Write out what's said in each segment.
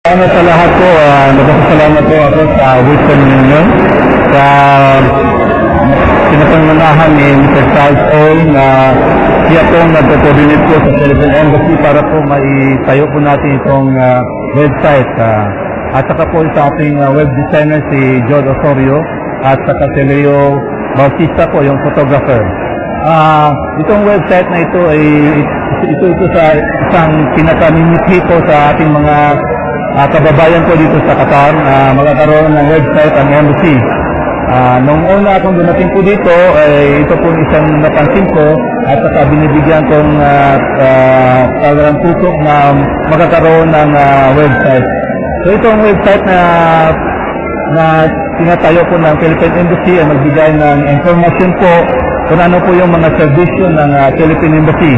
Salamat sa lahat po. Nagpapasalamat po ako sa wisdom ninyo sa pinapangunahan ni Mr. Charles O na siya po nagpo-coordinate po sa Philippine Embassy para po maitayo po natin itong website. At saka po sa ating web designer si George Osorio at saka si Leo Bautista po yung photographer. Itong website na ito ay ito sa isang pinaka-mimiti po sa ating mga kababayan po dito sa Qatar na magkakaroon ng website ang embassy. Nung una akong dumating po dito, ito po isang napansin ko at saka binibigyan kong talagang tutok na magkakaroon ng website. So itong website na tinatayo po ng Philippine Embassy ay magbigay ng information po kung ano po yung mga servisyo ng Philippine Embassy.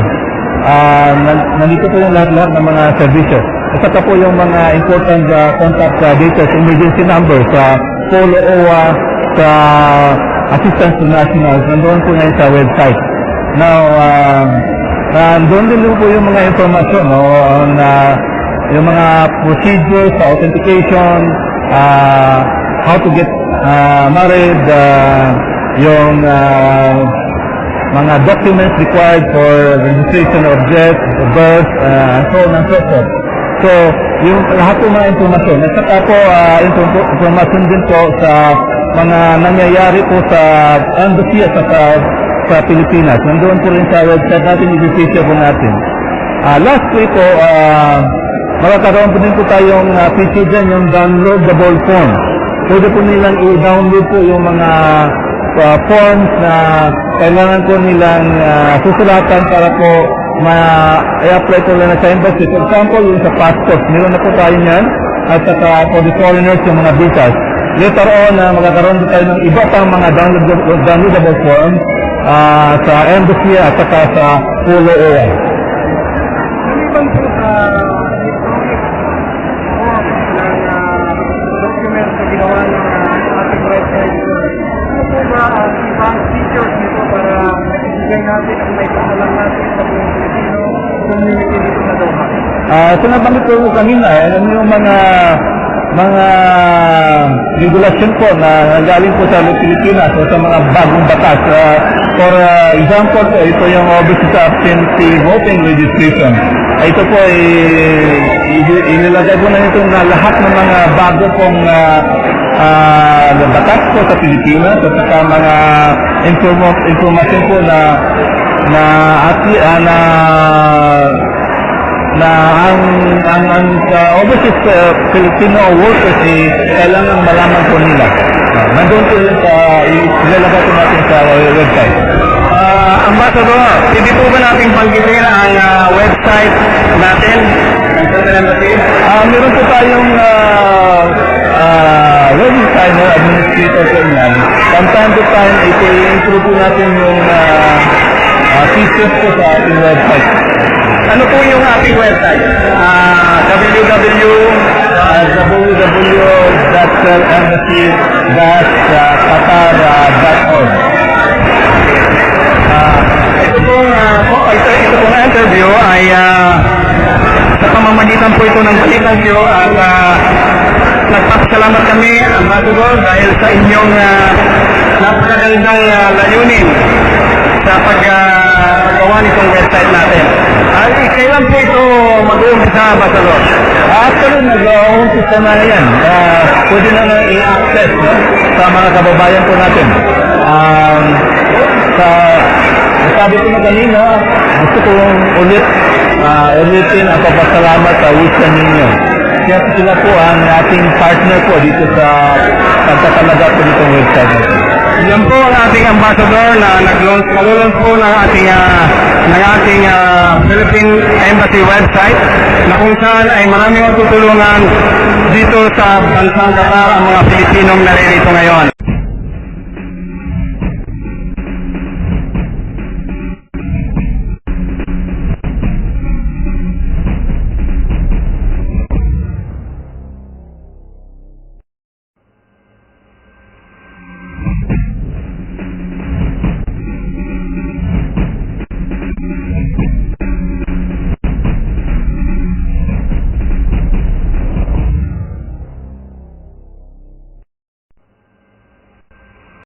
Nandito po yung lahat-lahat ng mga servisyo. At saka po yung mga important contact details, emergency number sa Polo OWA, sa Assistance to Nationals, nandoon po ngayon sa website. Now, nandoon din po yung mga informasyon, yung mga procedures sa authentication, how to get married, yung mga documents required for registration of death, birth, and so on and so forth. So, yung lahat po mga informasyon. At saka po, informasyon din po sa mga nangyayari po sa embassy at sa Pilipinas. Nandoon po rin sa website natin, i-feature po natin. Lastly po, magkakaroon po din po tayong feature dyan, yung downloadable form. Pwede po nilang i-download po yung mga forms na kailangan po nilang susulatan para po i-apply po lang sa embassy. For example, yung sa passport, meron na po tayo niyan. At saka for the foreigners, yung mga visas. Later on, magkakaroon din tayo ng iba pang mga downloadable forms sa embassy at saka sa Polo OWA. Maliban po sa electronic form ng documents na ginawa ng ating website, ano po ba ang ibang features nito para ibigay natin ang may paalam natin sa buong Pilipino community dito sa Doha? So nabanggit ko kanina, ano yung mga regulasyon po na galing po sa Pilipinas o sa mga bagong batas. For example, ito yung overseas absentee voting registration. Ito po ay inilagay po na nito na lahat ng mga bago pong batas po sa Pilipinas at saka mga informasyon po na ang overseas Filipino workers kailangan malaman po nila. Nandun po yun ilalagay po natin sa website. Ambassador, hindi po ba natin banggitin ang website natin ng Philippine Embassy? Meron po tayong web designer, administrator po yan. From time to time, i-improve po natin yung features po sa ating website. Ano po yung ating website? www.embassy-qatar.org. Ito pong interview ay sa pamamagitan po ito ng Balikan Show at nagpapasalamat kami, Ambassador, dahil sa inyong napakagandang layunin sa paggawa nitong website natin. Kailan po ito mag-uumpisa, Ambassador? Actually, nag-uumpisa na yan. Pwede na i-access sa mga kababayan po natin. Sabi ko na kanina, gusto kong ulitin ang papasalamat sa wisdom ninyo. Kaya sila po ang ating partner po dito sa pagkakalaga po dito ng website natin. Yan po ang ating ambassador na nag-launch po ng ating Philippine Embassy website na kung saan ay maraming matutulungan dito sa bansang Qatar ang mga Pilipinong naririto ngayon.